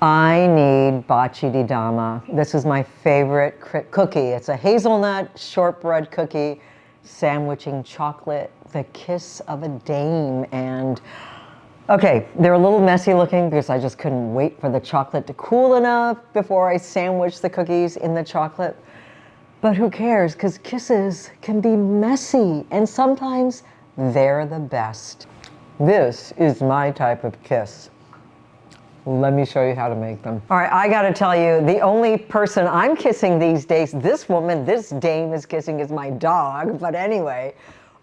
I need Baci di Dama. This is my favorite cookie. It's a hazelnut shortbread cookie, sandwiching chocolate, the kiss of a dame. And okay, they're a little messy looking because I just couldn't wait for the chocolate to cool enough before I sandwich the cookies in the chocolate. But who cares? Because kisses can be messy and sometimes they're the best. This is my type of kiss. Let me show you how to make them. All right, I gotta tell you, the only person I'm kissing these days, this woman, this dame is kissing is my dog. But anyway,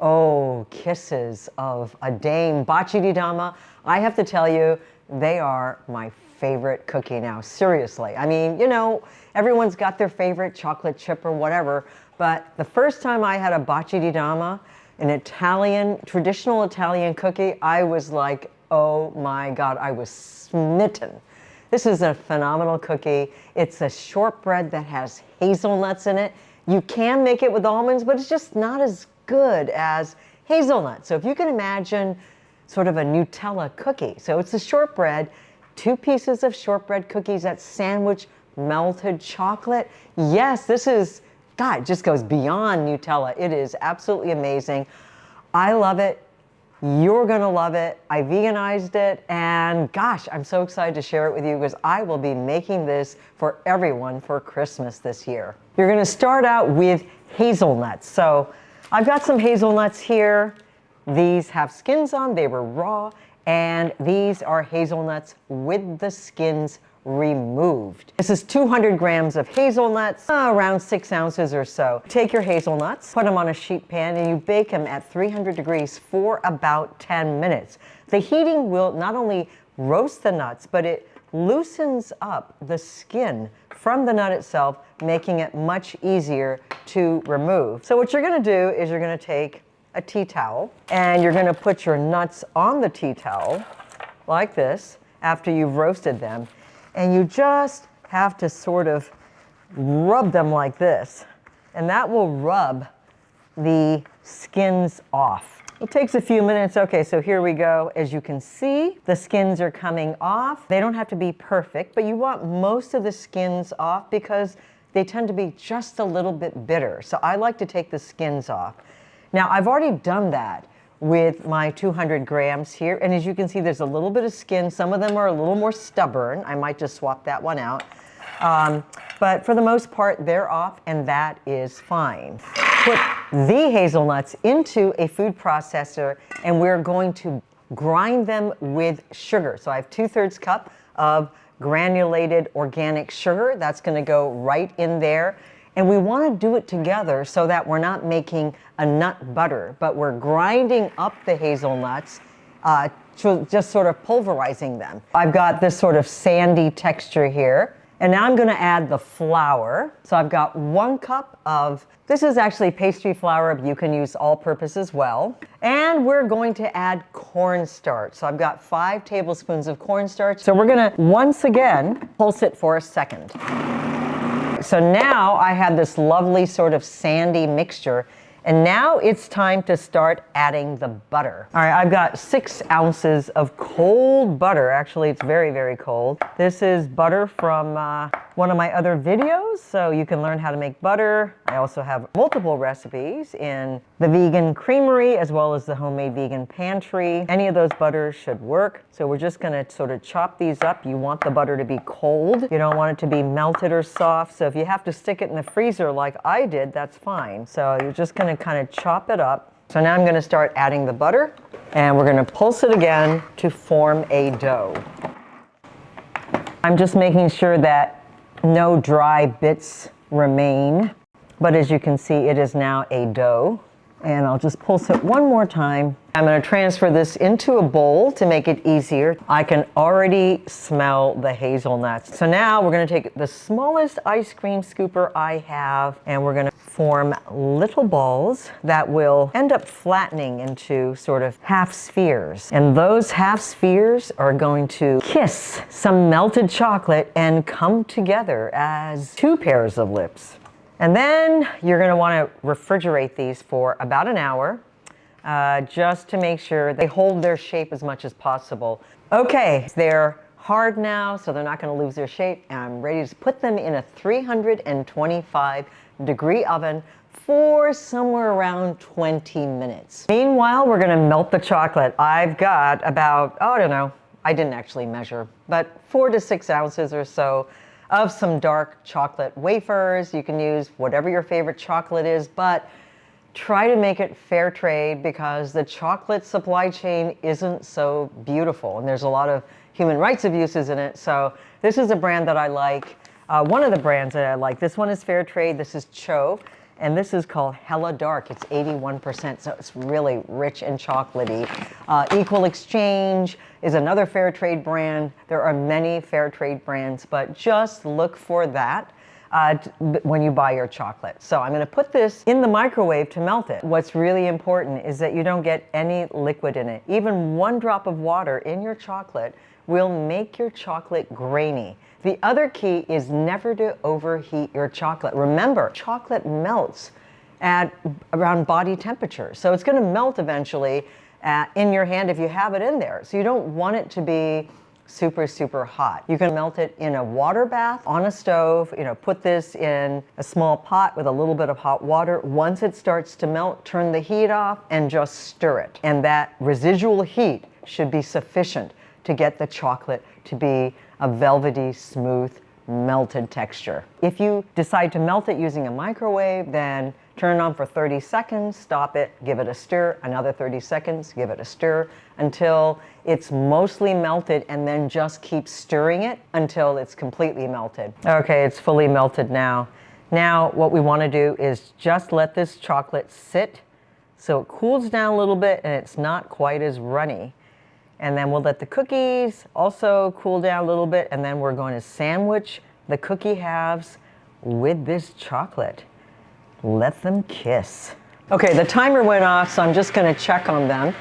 oh, kisses of a dame. Baci di Dama, I have to tell you, they are my favorite cookie now, seriously. I mean, you know, everyone's got their favorite chocolate chip or whatever, but the first time I had a Baci di Dama, an Italian, traditional Italian cookie, I was like, oh my God, I was smitten. This is a phenomenal cookie. It's a shortbread that has hazelnuts in it. You can make it with almonds, but it's just not as good as hazelnuts. So if you can imagine sort of a Nutella cookie. So it's a shortbread, 2 pieces of shortbread cookies that sandwich melted chocolate. Yes, this is, God, it just goes beyond Nutella. It is absolutely amazing. I love it. You're gonna love it. I veganized it, and gosh, I'm so excited to share it with you because I will be making this for everyone for Christmas this year. You're gonna start out with hazelnuts. So I've got some hazelnuts here. These have skins on, they were raw, and these are hazelnuts with the skins removed. This is 200 grams of hazelnuts, around 6 ounces or so. Take your hazelnuts, put them on a sheet pan, and you bake them at 300 degrees for about 10 minutes. The heating will not only roast the nuts, but it loosens up the skin from the nut itself, making it much easier to remove. So what you're gonna do is you're gonna take a tea towel, and you're gonna put your nuts on the tea towel, like this, after you've roasted them. And you just have to sort of rub them like this. And that will rub the skins off. It takes a few minutes. Okay, so here we go. As you can see, the skins are coming off. They don't have to be perfect, but you want most of the skins off because they tend to be just a little bit bitter. So I like to take the skins off. Now, I've already done that with my 200 grams here. And as you can see, there's a little bit of skin. Some of them are a little more stubborn. I might just swap that one out. But for the most part, they're off, and that is fine. Put the hazelnuts into a food processor, and we're going to grind them with sugar. So I have 2/3 cup of granulated organic sugar. That's gonna go right in there. And we want to do it together so that we're not making a nut butter, but we're grinding up the hazelnuts, just sort of pulverizing them. I've got this sort of sandy texture here. And now I'm going to add the flour. So I've got 1 cup of, this is actually pastry flour, but you can use all-purpose as well. And we're going to add cornstarch. So I've got 5 tablespoons of cornstarch. So we're going to, once again, pulse it for a second. So now I have this lovely sort of sandy mixture, and now it's time to start adding the butter. All right, I've got 6 ounces of cold butter. Actually, it's very, very cold. This is butter from one of my other videos, so you can learn how to make butter. I also have multiple recipes in the Vegan Creamery as well as the Homemade Vegan Pantry. Any of those butters should work. So we're just gonna sort of chop these up. You want the butter to be cold. You don't want it to be melted or soft. So if you have to stick it in the freezer like I did, that's fine. So you're just gonna kind of chop it up. So now I'm gonna start adding the butter, and we're gonna pulse it again to form a dough. I'm just making sure that no dry bits remain. But as you can see, it is now a dough. And I'll just pulse it one more time. I'm going to transfer this into a bowl to make it easier. I can already smell the hazelnuts. So now we're going to take the smallest ice cream scooper I have, and we're going to form little balls that will end up flattening into sort of half spheres. And those half spheres are going to kiss some melted chocolate and come together as 2 pairs of lips. And then you're going to want to refrigerate these for about an hour, just to make sure they hold their shape as much as possible. Okay, they're hard now, so they're not going to lose their shape. And I'm ready to put them in a 325-degree oven for somewhere around 20 minutes. Meanwhile, we're going to melt the chocolate. I've got about, oh, I don't know, I didn't actually measure, but 4 to 6 ounces or so of some dark chocolate wafers. You can use whatever your favorite chocolate is, but try to make it fair trade because the chocolate supply chain isn't so beautiful and there's a lot of human rights abuses in it. So this is a brand that I like. One of the brands that I like, this one is fair trade. This is Cho, and this is called Hella Dark. It's 81%, so it's really rich and chocolatey. Equal Exchange is another fair trade brand. There are many fair trade brands, but just look for that when you buy your chocolate. So I'm going to put this in the microwave to melt it. What's really important is that you don't get any liquid in it. Even 1 drop of water in your chocolate will make your chocolate grainy. The other key is never to overheat your chocolate. Remember, chocolate melts at around body temperature. So it's going to melt eventually in your hand if you have it in there. So you don't want it to be super, super hot. You can melt it in a water bath on a stove. You know, put this in a small pot with a little bit of hot water. Once it starts to melt, turn the heat off and just stir it. And that residual heat should be sufficient to get the chocolate to be a velvety, smooth, melted texture. If you decide to melt it using a microwave, then turn it on for 30 seconds, stop it, give it a stir, another 30 seconds, give it a stir until it's mostly melted, and then just keep stirring it until it's completely melted. Okay, it's fully melted now. Now what we want to do is just let this chocolate sit so it cools down a little bit and it's not quite as runny. And then we'll let the cookies also cool down a little bit, and then we're going to sandwich the cookie halves with this chocolate. Let them kiss. Okay, the timer went off, so I'm just going to check on them.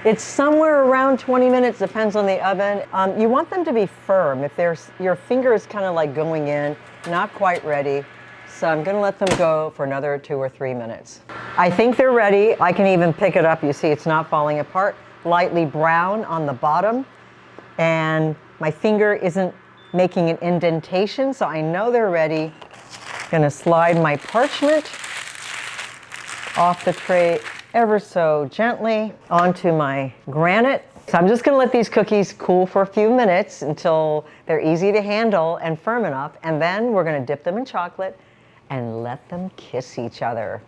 It's somewhere around 20 minutes, depends on the oven. You want them to be firm. If your finger is kind of like going in, not quite ready, so I'm going to let them go for another 2 or 3 minutes. I think they're ready. I can even pick it up. You see it's not falling apart. Lightly brown on the bottom, and my finger isn't making an indentation, so I know they're ready. Gonna slide my parchment off the tray ever so gently onto my granite. So I'm just gonna let these cookies cool for a few minutes until they're easy to handle and firm enough, and then we're gonna dip them in chocolate and let them kiss each other.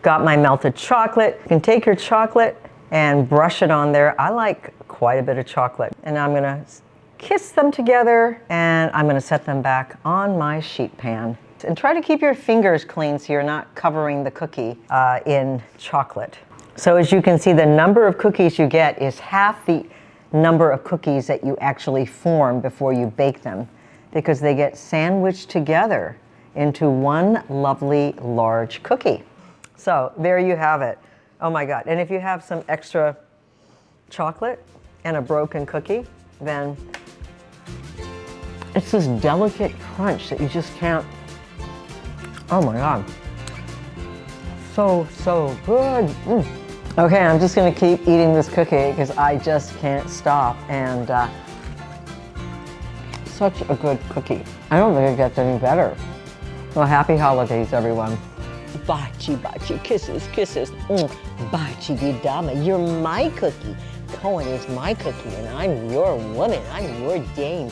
Got my melted chocolate. You can take your chocolate and brush it on there. I like quite a bit of chocolate. And I'm gonna kiss them together, and I'm gonna set them back on my sheet pan. And try to keep your fingers clean so you're not covering the cookie in chocolate. So as you can see, the number of cookies you get is half the number of cookies that you actually form before you bake them, because they get sandwiched together into one lovely large cookie. So there you have it. Oh my God, and if you have some extra chocolate and a broken cookie, then it's this delicate crunch that you just can't, oh my God. So, so good. Okay, I'm just gonna keep eating this cookie because I just can't stop, and such a good cookie. I don't think it gets any better. Well, happy holidays, everyone. Baci, baci, kisses, kisses. Baci di Dame, you're my cookie. Cohen is my cookie, and I'm your woman. I'm your dame.